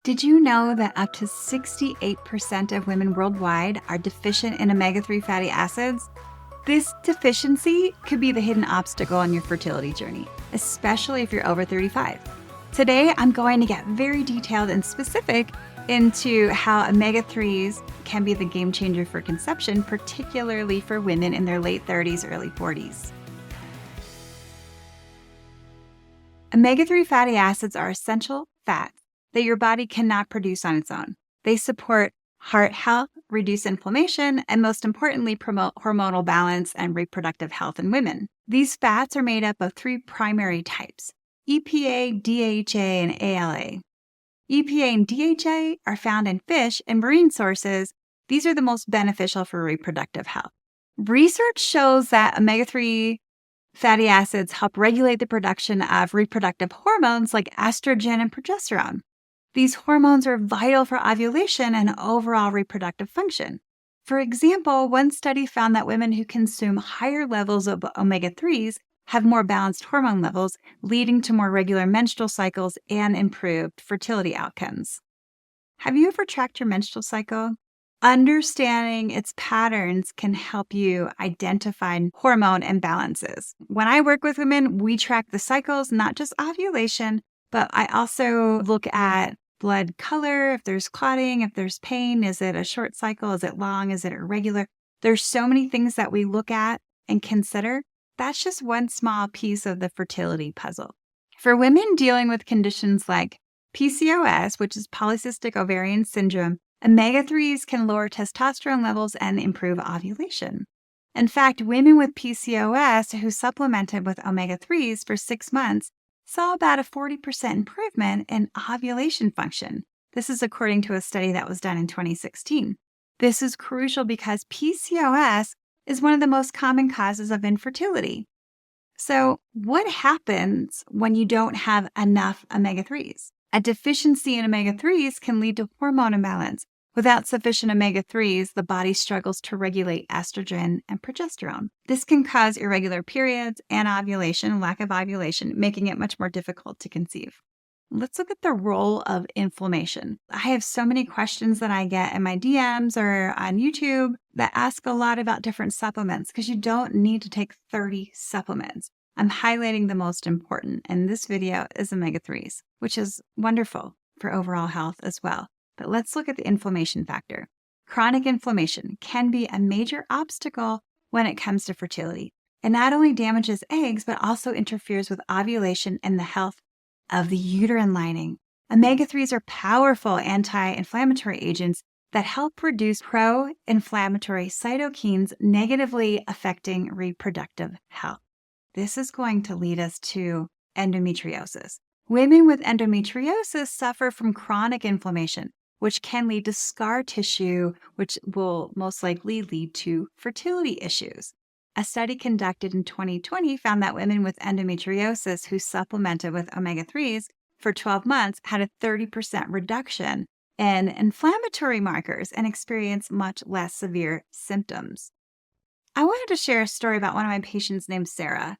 Did you know that up to 68% of women worldwide are deficient in omega-3 fatty acids? This deficiency could be the hidden obstacle on your fertility journey, especially if you're over 35. Today, I'm going to get very detailed and specific into how omega-3s can be the game changer for conception, particularly for women in their late 30s, early 40s. Omega-3 fatty acids are essential fats that your body cannot produce on its own. They support heart health, reduce inflammation, and most importantly, promote hormonal balance and reproductive health in women. These fats are made up of three primary types: EPA, DHA, and ALA. EPA and DHA are found in fish and marine sources. These are the most beneficial for reproductive health. Research shows that omega-3 fatty acids help regulate the production of reproductive hormones like estrogen and progesterone. These hormones are vital for ovulation and overall reproductive function. For example, one study found that women who consume higher levels of omega-3s have more balanced hormone levels, leading to more regular menstrual cycles and improved fertility outcomes. Have you ever tracked your menstrual cycle? Understanding its patterns can help you identify hormone imbalances. When I work with women, we track the cycles, not just ovulation, but I also look at blood color, if there's clotting, if there's pain, is it a short cycle, is it long, is it irregular? There's so many things that we look at and consider. That's just one small piece of the fertility puzzle. For women dealing with conditions like PCOS, which is polycystic ovarian syndrome, omega-3s can lower testosterone levels and improve ovulation. In fact, women with PCOS who supplemented with omega-3s for 6 months saw about a 40% improvement in ovulation function. This is according to a study that was done in 2016. This is crucial because PCOS is one of the most common causes of infertility. So, what happens when you don't have enough omega-3s? A deficiency in omega-3s can lead to hormone imbalance. Without sufficient omega-3s, the body struggles to regulate estrogen and progesterone. This can cause irregular periods and ovulation, lack of ovulation, making it much more difficult to conceive. Let's look at the role of inflammation. I have so many questions that I get in my DMs or on YouTube that ask a lot about different supplements because you don't need to take 30 supplements. I'm highlighting the most important, and this video is omega-3s, which is wonderful for overall health as well. But let's look at the inflammation factor. Chronic inflammation can be a major obstacle when it comes to fertility. It not only damages eggs, but also interferes with ovulation and the health of the uterine lining. Omega-3s are powerful anti-inflammatory agents that help reduce pro-inflammatory cytokines, negatively affecting reproductive health. This is going to lead us to endometriosis. Women with endometriosis suffer from chronic inflammation, which can lead to scar tissue, which will most likely lead to fertility issues. A study conducted in 2020 found that women with endometriosis who supplemented with omega-3s for 12 months had a 30% reduction in inflammatory markers and experienced much less severe symptoms. I wanted to share a story about one of my patients named Sarah.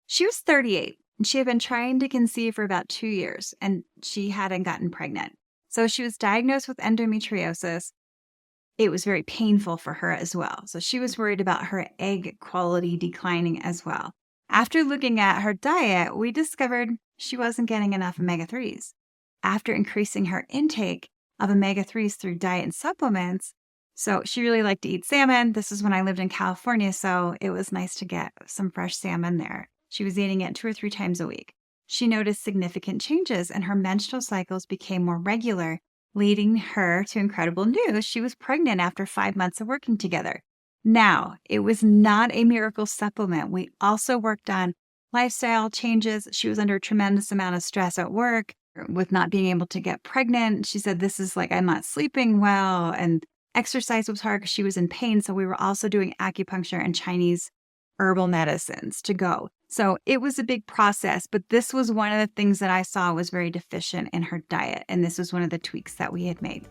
She was 38, and she had been trying to conceive for about 2 years, and she hadn't gotten pregnant. So she was diagnosed with endometriosis. It was very painful for her as well. So she was worried about her egg quality declining as well. After looking at her diet, we discovered she wasn't getting enough omega-3s. After increasing her intake of omega-3s through diet and supplements, so she really liked to eat salmon. This is when I lived in California, so it was nice to get some fresh salmon there. She was eating it 2 or 3 times a week. She noticed significant changes and her menstrual cycles became more regular, leading her to incredible news. She was pregnant after 5 months of working together. Now, it was not a miracle supplement. We also worked on lifestyle changes. She was under a tremendous amount of stress at work with not being able to get pregnant. She said, this is like, I'm not sleeping well. And exercise was hard because she was in pain. So we were also doing acupuncture and Chinese herbal medicines to go. So it was a big process, but this was one of the things that I saw was very deficient in her diet. And this was one of the tweaks that we had made.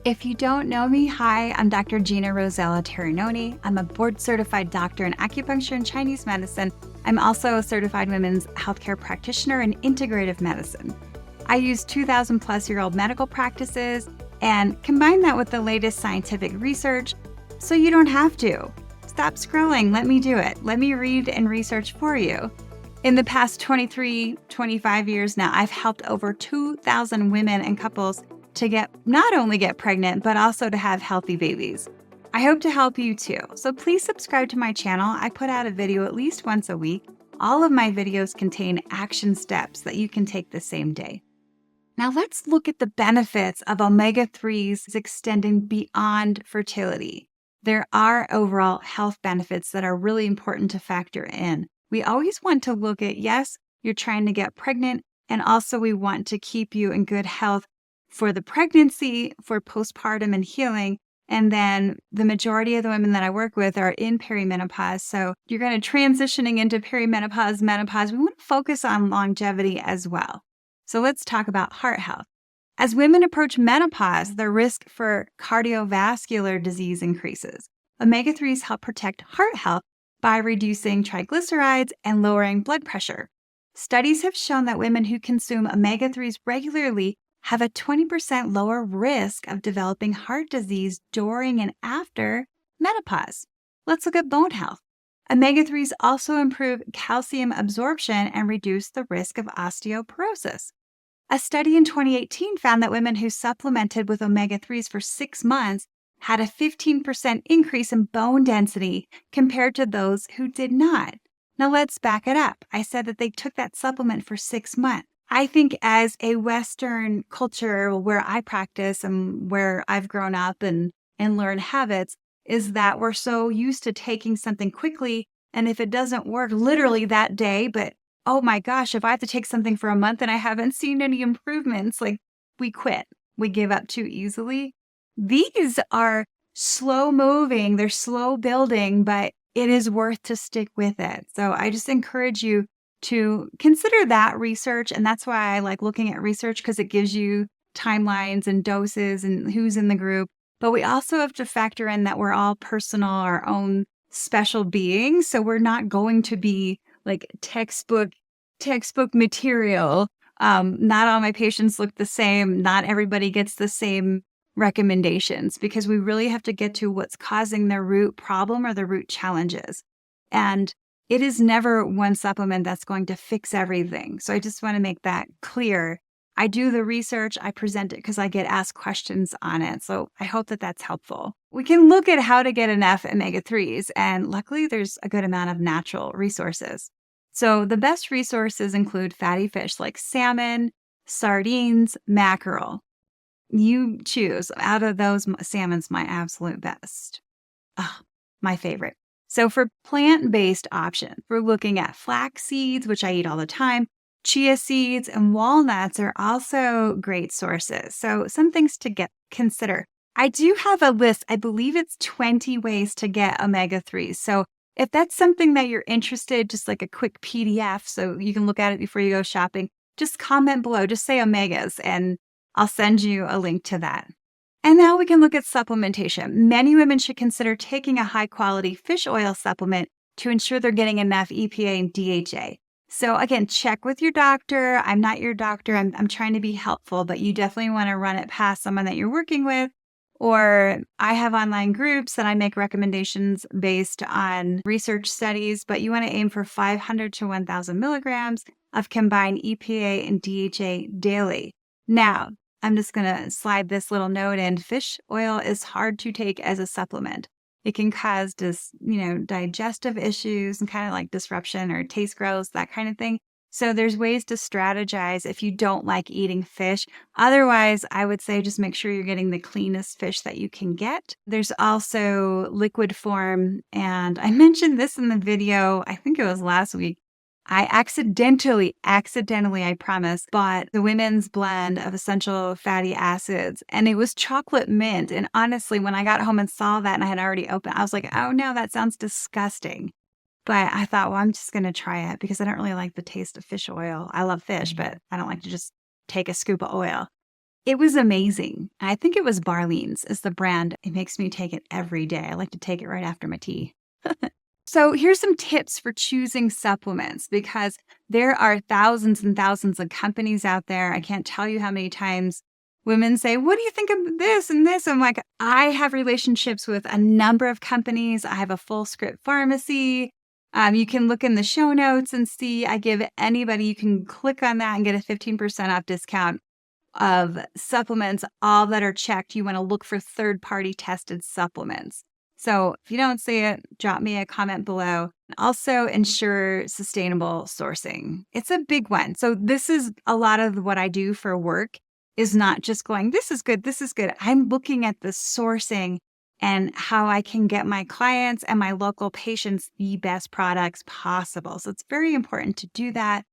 If you don't know me, hi, I'm Dr. Gina Rosella Terinoni. I'm a board-certified doctor in acupuncture and Chinese medicine. I'm also a certified women's healthcare practitioner in integrative medicine. I use 2,000 plus year old medical practices and combine that with the latest scientific research so you don't have to. Stop scrolling. Let me do it. Let me read and research for you. In the past 25 years now, I've helped over 2,000 women and couples to not only get pregnant, but also to have healthy babies. I hope to help you too. So please subscribe to my channel. I put out a video at least once a week. All of my videos contain action steps that you can take the same day. Now let's look at the benefits of omega-3s extending beyond fertility. There are overall health benefits that are really important to factor in. We always want to look at, yes, you're trying to get pregnant, and also we want to keep you in good health for the pregnancy, for postpartum and healing. And then the majority of the women that I work with are in perimenopause. So you're going to transitioning into perimenopause, menopause. We want to focus on longevity as well. So let's talk about heart health. As women approach menopause, the risk for cardiovascular disease increases. Omega-3s help protect heart health by reducing triglycerides and lowering blood pressure. Studies have shown that women who consume omega-3s regularly have a 20% lower risk of developing heart disease during and after menopause. Let's look at bone health. Omega-3s also improve calcium absorption and reduce the risk of osteoporosis. A study in 2018 found that women who supplemented with omega-3s for 6 months had a 15% increase in bone density compared to those who did not. Now let's back it up. I said that they took that supplement for 6 months. I think as a Western culture where I practice and where I've grown up and learned habits is that we're so used to taking something quickly. And if it doesn't work literally that day, but oh my gosh, if I have to take something for a month and I haven't seen any improvements, like we quit, we give up too easily. These are slow moving, they're slow building, but it is worth to stick with it. So I just encourage you to consider that research. And that's why I like looking at research because it gives you timelines and doses and who's in the group. But we also have to factor in that we're all personal, our own special beings. So we're not going to be like textbook material. Not all my patients look the same. Not everybody gets the same recommendations because we really have to get to what's causing the root problem or the root challenges. And it is never one supplement that's going to fix everything. So I just want to make that clear. I do the research, I present it because I get asked questions on it. So I hope that that's helpful. We can look at how to get enough omega-3s, and luckily there's a good amount of natural resources. So the best resources include fatty fish like salmon, sardines, mackerel. You choose. Out of those, salmon's my absolute best. Oh, my favorite. So for plant-based options, we're looking at flax seeds, which I eat all the time. Chia seeds and walnuts are also great sources. So some things to consider. I do have a list. I believe it's 20 ways to get omega-3s. So if that's something that you're interested, just like a quick PDF so you can look at it before you go shopping, just comment below. Just say omegas and I'll send you a link to that. And now we can look at supplementation. Many women should consider taking a high-quality fish oil supplement to ensure they're getting enough EPA and DHA. So again, check with your doctor. I'm not your doctor. I'm trying to be helpful, but you definitely want to run it past someone that you're working with. Or I have online groups and I make recommendations based on research studies, but you want to aim for 500 to 1,000 milligrams of combined EPA and DHA daily. Now, I'm just going to slide this little note in. Fish oil is hard to take as a supplement. It can cause digestive issues and kind of like disruption or taste gross, that kind of thing. So there's ways to strategize if you don't like eating fish. Otherwise, I would say just make sure you're getting the cleanest fish that you can get. There's also liquid form. And I mentioned this in the video, I think it was last week. I accidentally, I promise, bought the women's blend of essential fatty acids, and it was chocolate mint. And honestly, when I got home and saw that and I had already opened, I was like, oh no, that sounds disgusting. But I thought, well, I'm just going to try it because I don't really like the taste of fish oil. I love fish, but I don't like to just take a scoop of oil. It was amazing. I think it was Barlean's is the brand. It makes me take it every day. I like to take it right after my tea. So here's some tips for choosing supplements because there are thousands and thousands of companies out there. I can't tell you how many times women say, what do you think of this and this? I'm like, I have relationships with a number of companies. I have a full script pharmacy. You can look in the show notes and see, I give anybody, you can click on that and get a 15% off discount of supplements, all that are checked. You want to look for third-party tested supplements. So if you don't see it, drop me a comment below. Also, ensure sustainable sourcing. It's a big one. So this is a lot of what I do for work is not just going, this is good, this is good. I'm looking at the sourcing and how I can get my clients and my local patients the best products possible. So it's very important to do that.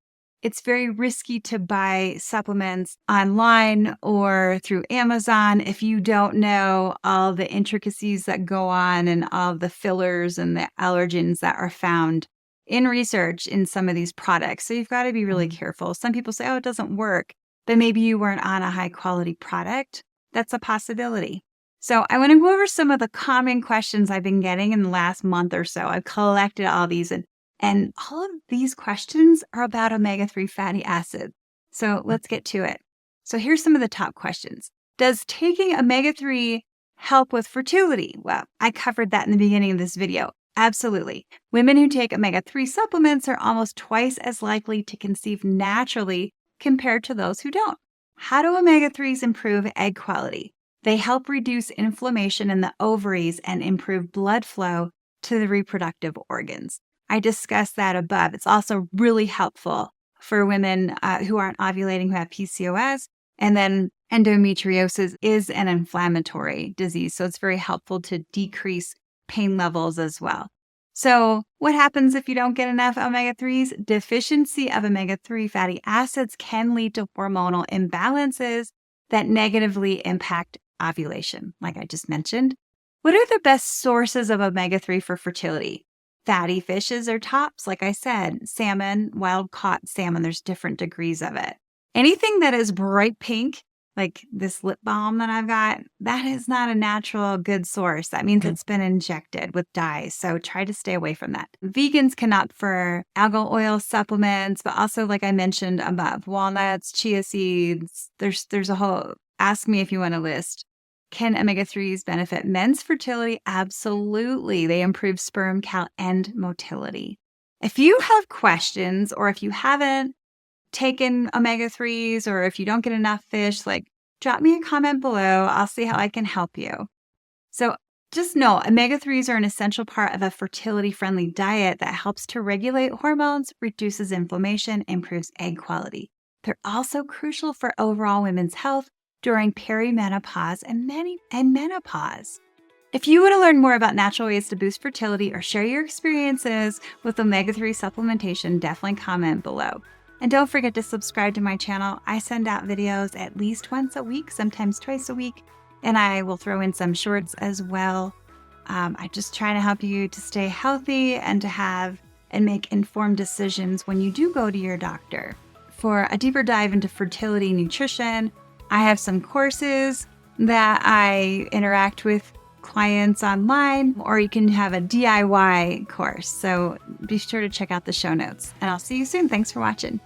It's very risky to buy supplements online or through Amazon if you don't know all the intricacies that go on and all the fillers and the allergens that are found in research in some of these products. So you've got to be really careful. Some people say, oh, it doesn't work, but maybe you weren't on a high quality product. That's a possibility. So I want to go over some of the common questions I've been getting in the last month or so. I've collected all these and all of these questions are about omega-3 fatty acids. So let's get to it. So here's some of the top questions. Does taking omega-3 help with fertility? Well, I covered that in the beginning of this video. Absolutely. Women who take omega-3 supplements are almost twice as likely to conceive naturally compared to those who don't. How do omega-3s improve egg quality? They help reduce inflammation in the ovaries and improve blood flow to the reproductive organs. I discussed that above. It's also really helpful for women who aren't ovulating, who have PCOS. And then endometriosis is an inflammatory disease. So it's very helpful to decrease pain levels as well. So what happens if you don't get enough omega-3s? Deficiency of omega-3 fatty acids can lead to hormonal imbalances that negatively impact ovulation, like I just mentioned. What are the best sources of omega-3 for fertility? Fatty fishes are tops, like I said, salmon, wild-caught salmon, there's different degrees of it. Anything that is bright pink, like this lip balm that I've got, that is not a natural good source. That means it's been injected with dyes, so try to stay away from that. Vegans can opt for algal oil supplements, but also, like I mentioned above, walnuts, chia seeds, there's a whole, ask me if you want a list. Can omega-3s benefit men's fertility? Absolutely. They improve sperm count and motility. If you have questions or if you haven't taken omega-3s or if you don't get enough fish, drop me a comment below. I'll see how I can help you. So just know omega-3s are an essential part of a fertility-friendly diet that helps to regulate hormones, reduces inflammation, improves egg quality. They're also crucial for overall women's health during perimenopause and menopause. If you want to learn more about natural ways to boost fertility or share your experiences with omega-3 supplementation, definitely comment below. And don't forget to subscribe to my channel. I send out videos at least once a week, sometimes twice a week, and I will throw in some shorts as well. I just try to help you to stay healthy and to have and make informed decisions when you do go to your doctor. For a deeper dive into fertility nutrition, I have some courses that I interact with clients online, or you can have a DIY course. So be sure to check out the show notes, and I'll see you soon. Thanks for watching.